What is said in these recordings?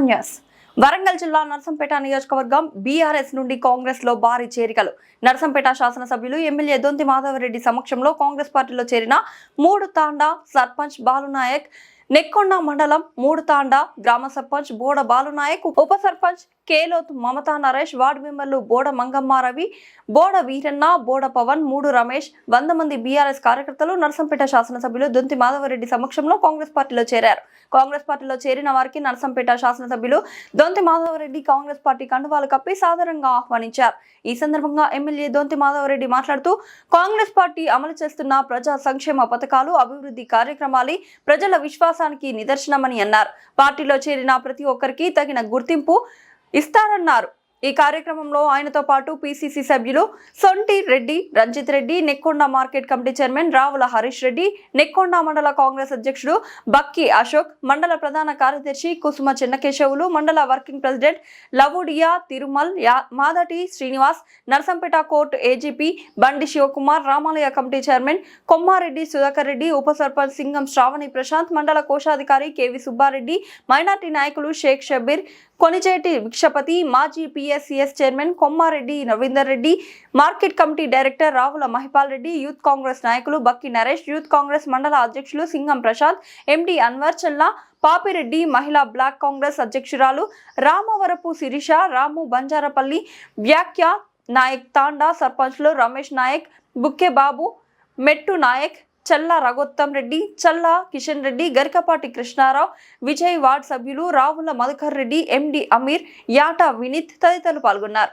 News. Warangal జిల్లా నర్సంపేట నియోజకవర్గం BRS నుండి కాంగ్రెస్ లో భారీ చేరికలు. నర్సంపేట శాసనసభ్యులు ఎమ్మెల్యే దొంతి మాధవరెడ్డి సమక్షంలో కాంగ్రెస్ పార్టీలో చేరిన 3 తాండా సర్పంచ్ బాలునాయక్, నెక్కొండ మండలం 3 తాండా గ్రామ సర్పంచ్ బోడ బాలునాయక్, ఉప సర్పంచ్ కేలోత్ మమతా నరేష్, వార్డు మెంబర్లు బోడ మంగమ్మారవి, బోడ వీరన్న, బోడ పవన్, 3 రమేష్, 100 మంది బీఆర్ఎస్ కార్యకర్తలు నర్సంపేట శాసనసభ్యులు దొంతి మాధవరెడ్డి సమక్షంలో కాంగ్రెస్ పార్టీలో చేరారు. కాంగ్రెస్ పార్టీలో చేరిన వారికి నర్సంపేట శాసనసభ్యులు దొంతి మాధవరెడ్డి కాంగ్రెస్ పార్టీ కండువాలు కప్పి సాదరంగా ఆహ్వానించారు. ఈ సందర్భంగా ఎమ్మెల్యే దొంతి మాధవరెడ్డి మాట్లాడుతూ కాంగ్రెస్ పార్టీ అమలు చేస్తున్న ప్రజా సంక్షేమ పథకాలు, అభివృద్ధి కార్యక్రమాలు ప్రజల విశ్వాసానికి నిదర్శనమని అన్నారు. పార్టీలో చేరిన ప్రతి ఒక్కరికి తగిన గుర్తింపు ఇస్తారన్నారు. ఈ కార్యక్రమంలో ఆయనతో పాటు పిసిసి సభ్యులు Sonti Reddy, Ranjith Reddy, Nekkonda market committee chairman Ravula Harish Reddy, Nekkonda మండల కాంగ్రెస్ అధ్యక్షుడు బక్కి అశోక్, మండల ప్రధాన కార్యదర్శి కుసుమ చిన్నకేశవులు, మండల working president Lavudiya Tirumal, Madati Srinivas, Narsampet court AGP Bandi Shivakumar, రామాలయ కమిటీ చైర్మన్ కొమ్మారెడ్డి సుధాకర్ రెడ్డి, ఉప సర్పంచ్ సింగం శ్రావణి ప్రశాంత్, మండల కోశాధికారి కేవి సుబ్బారెడ్డి, మైనార్టీ నాయకులు షేక్ షబీర్, కొనిచేటి విక్షపతి, మాజీ PSCS chairman Kommareddy Ravinder Reddy, market committee director Ravula Mahipal Reddy, youth Congress నాయకులు బక్కి నరేష్, యూత్ కాంగ్రెస్ మండల అధ్యక్షులు సింగం ప్రశాంత్, ఎండి అన్వర్ చల్లా, పాపిరెడ్డి, మహిళా బ్లాక్ కాంగ్రెస్ అధ్యక్షురాలు రామవరపు శిరీష, రాము బంజారపల్లి, వ్యాఖ్య నాయక్, తాండా సర్పంచ్లు రమేష్ నాయక్, బుక్కే బాబు, మెట్టు నాయక్, చల్లా రఘోత్తం రెడ్డి, చల్లా కిషన్ రెడ్డి, గరికపాటి కృష్ణారావు, విజయ్ వార్డ్ సభ్యులు రావుల మధుకర్ రెడ్డి, ఎండి అమీర్, యాట వినీత్ తదితరులు పాల్గొన్నారు.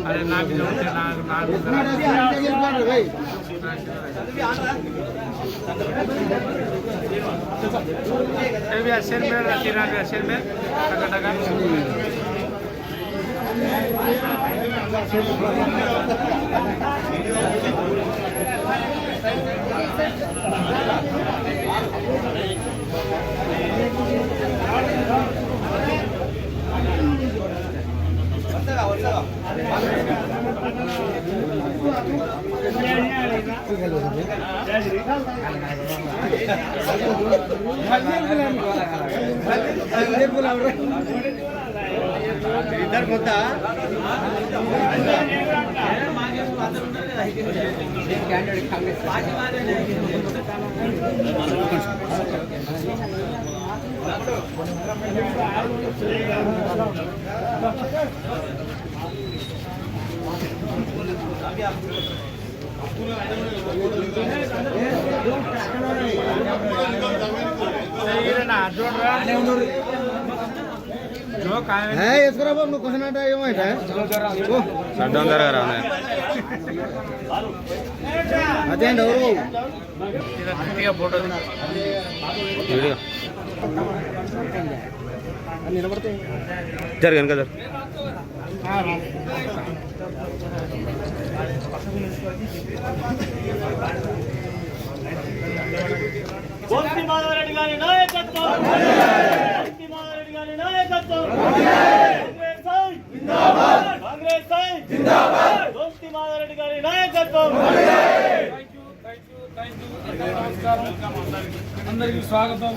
अरे नाग इधर होता జరగను కదా దొంతి మాధవరెడ్డి గారి నాయకత్వం, దొంతి మాధవరెడ్డి గారి నాయకత్వం, కాంగ్రెస్ జిందాబాద్, కాంగ్రెస్ జిందాబాద్, దొంతి మాధవరెడ్డి గారి నాయకత్వం. థాంక్యూ. నమస్కారం, అందరికీ స్వాగతం.